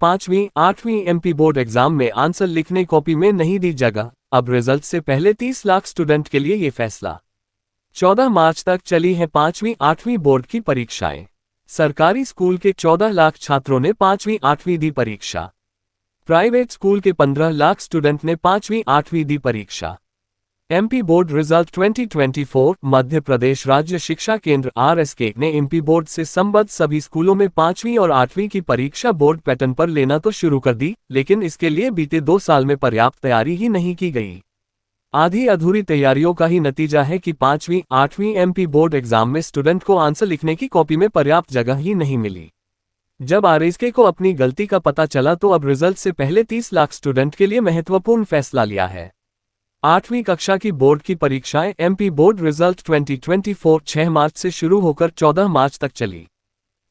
5वीं 8वीं MP board exam में आंसर लिखने कॉपी में नहीं दी जगह। अब रिजल्ट से पहले 30 लाख स्टूडेंट के लिए ये फैसला। 14 मार्च तक चली है 5वीं 8वीं बोर्ड की परीक्षाएं। सरकारी स्कूल के 14 लाख छात्रों ने 5वीं 8वीं दी परीक्षा। प्राइवेट स्कूल के 15 लाख स्टूडेंट ने 5वीं 8वीं दी परीक्षा। MP board result 2024। Madhya Pradesh राज्य शिक्षा केंद्र आरएसके ने एमपी बोर्ड से संबद्ध सभी स्कूलों में 5वीं और 8वीं की परीक्षा बोर्ड पैटर्न पर लेना तो शुरू कर दी, लेकिन इसके लिए बीते 2 साल में पर्याप्त तैयारी ही नहीं की गई। आधी अधूरी तैयारियों का ही नतीजा है कि 5वीं 8वीं एमपी बोर्ड एग्जाम में स्टूडेंट को आंसर लिखने की कॉपी में पर्याप्त जगह ही नहीं मिली। जब आरएसके को अपनी गलती का पता चला तो अब रिजल्ट से पहले 30 लाख स्टूडेंट के लिए महत्वपूर्ण फैसला लिया है। 8वीं कक्षा की बोर्ड की परीक्षाएं एमपी बोर्ड रिजल्ट 2024 6 मार्च से शुरू होकर 14 मार्च तक चली।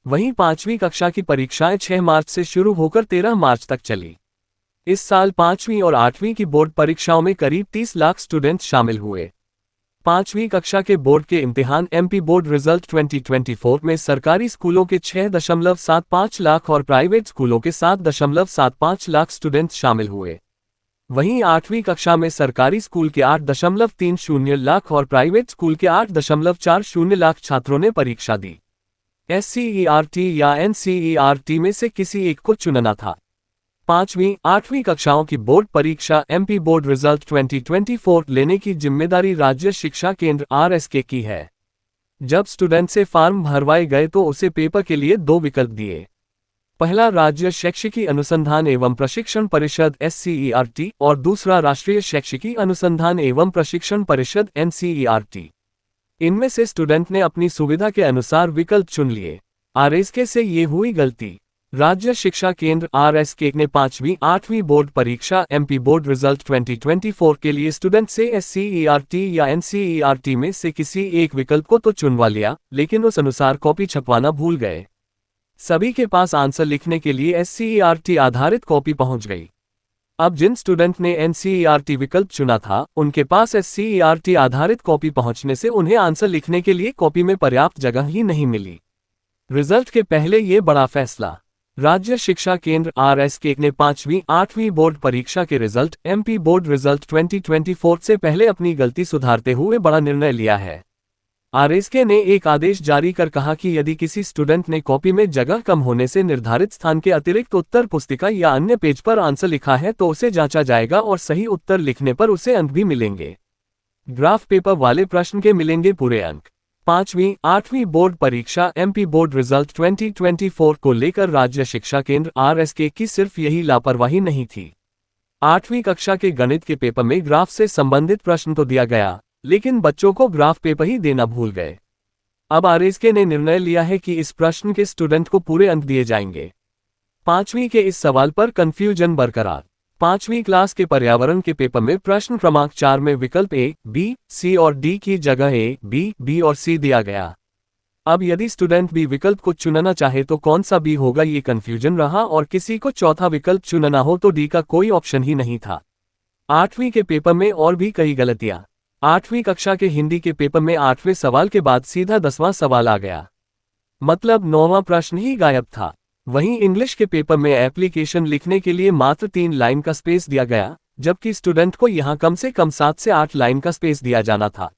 वहीं 5वीं कक्षा की परीक्षाएं 6 मार्च से शुरू होकर 13 मार्च तक चली। इस साल 5वीं और 8वीं की बोर्ड परीक्षाओं में करीब 30 लाख स्टूडेंट शामिल हुए। 5वीं कक्षा के बोर्ड के इम्तिहान एमपी बोर्ड रिजल्ट 2024 में सरकारी स्कूलों के 6.75 लाख और प्राइवेट स्कूलों के 7.75 लाख स्टूडेंट शामिल हुए। वहीं 8वीं कक्षा में सरकारी स्कूल के 8.30 लाख और प्राइवेट स्कूल के 8.40 लाख छात्रों ने परीक्षा दी। एससीईआरटी या एनसीईआरटी में से किसी एक को चुनना था। 5वीं 8वीं कक्षाओं की बोर्ड परीक्षा एमपी बोर्ड रिजल्ट 2024 लेने की जिम्मेदारी राज्य शिक्षा केंद्र आरएसके की है। जब स्टूडेंट से फॉर्म भरवाए गए तो उसे पेपर के लिए 2 विकल्प दिए। पहला राज्य शैक्षिकी अनुसंधान एवं प्रशिक्षण परिषद एससीईआरटी और दूसरा राष्ट्रीय शैक्षिकी अनुसंधान एवं प्रशिक्षण परिषद एनसीईआरटी। इनमें से स्टूडेंट ने अपनी सुविधा के अनुसार विकल्प चुन लिए। आरएसके से ये हुई गलती। राज्य शिक्षा केंद्र आरएसके ने 5वीं 8वीं बोर्ड परीक्षा एमपी बोर्ड रिजल्ट 2024 के लिए स्टूडेंट से एससीईआरटी या एनसीईआरटी में से किसी एक विकल्प को तो चुनवा लिया, लेकिन उस अनुसार कॉपी छपवाना भूल गए। सभी के पास आंसर लिखने के लिए एससीईआरटी आधारित कॉपी पहुंच गई। अब जिन स्टूडेंट ने एनसीईआरटी विकल्प चुना था, उनके पास एससीईआरटी आधारित कॉपी पहुंचने से उन्हें आंसर लिखने के लिए कॉपी में पर्याप्त जगह ही नहीं मिली। रिजल्ट के पहले ये बड़ा फैसला। राज्य शिक्षा केंद्र आरएसके ने 5वीं 8वीं बोर्ड परीक्षा के रिजल्ट एमपी बोर्ड रिजल्ट 2024 से पहले अपनी गलती सुधारते हुए बड़ा निर्णय लिया है। आरएसके ने एक आदेश जारी कर कहा कि यदि किसी स्टूडेंट ने कॉपी में जगह कम होने से निर्धारित स्थान के अतिरिक्त उत्तर पुस्तिका या अन्य पेज पर आंसर लिखा है तो उसे जांचा जाएगा और सही उत्तर लिखने पर उसे अंक भी मिलेंगे। ग्राफ पेपर वाले प्रश्न के मिलेंगे पूरे अंक। 5वीं 8वीं बोर्ड परीक्षा एमपी बोर्ड रिजल्ट 2024 को लेकर राज्य शिक्षा केंद्र आरएसके की सिर्फ यही लापरवाही नहीं थी। 8वीं कक्षा के गणित के पेपर में ग्राफ से संबंधित प्रश्न तो दिया गया, लेकिन बच्चों को ग्राफ पेपर ही देना भूल गए। अब आरएसके ने निर्णय लिया है कि इस प्रश्न के स्टूडेंट को पूरे अंक दिए जाएंगे। 5वीं के इस सवाल पर कंफ्यूजन बरकरार। 5वीं क्लास के पर्यावरण के पेपर में प्रश्न क्रमांक 4 में विकल्प ए, बी, सी और डी की जगह ए, बी और सी दिया गया। अब यदि स्टूडेंट बी विकल्प को चुनना चाहे तो कौन सा बी होगा, ये कंफ्यूजन रहा और किसी को चौथा विकल्प चुनना हो तो डी का कोई ऑप्शन ही नहीं था। 8वीं के पेपर में और भी कई गलतियां। 8वीं कक्षा के हिंदी के पेपर में 8वें सवाल के बाद सीधा 10वां सवाल आ गया, मतलब 9वां प्रश्न ही गायब था। वहीं इंग्लिश के पेपर में एप्लीकेशन लिखने के लिए मात्र 3 लाइन का स्पेस दिया गया, जबकि स्टूडेंट को यहां कम से कम 7 से 8 लाइन का स्पेस दिया जाना था।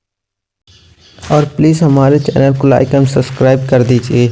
और प्लीज़ हमारे चैनल को लाइक एंड सब्सक्राइब कर दीजिए।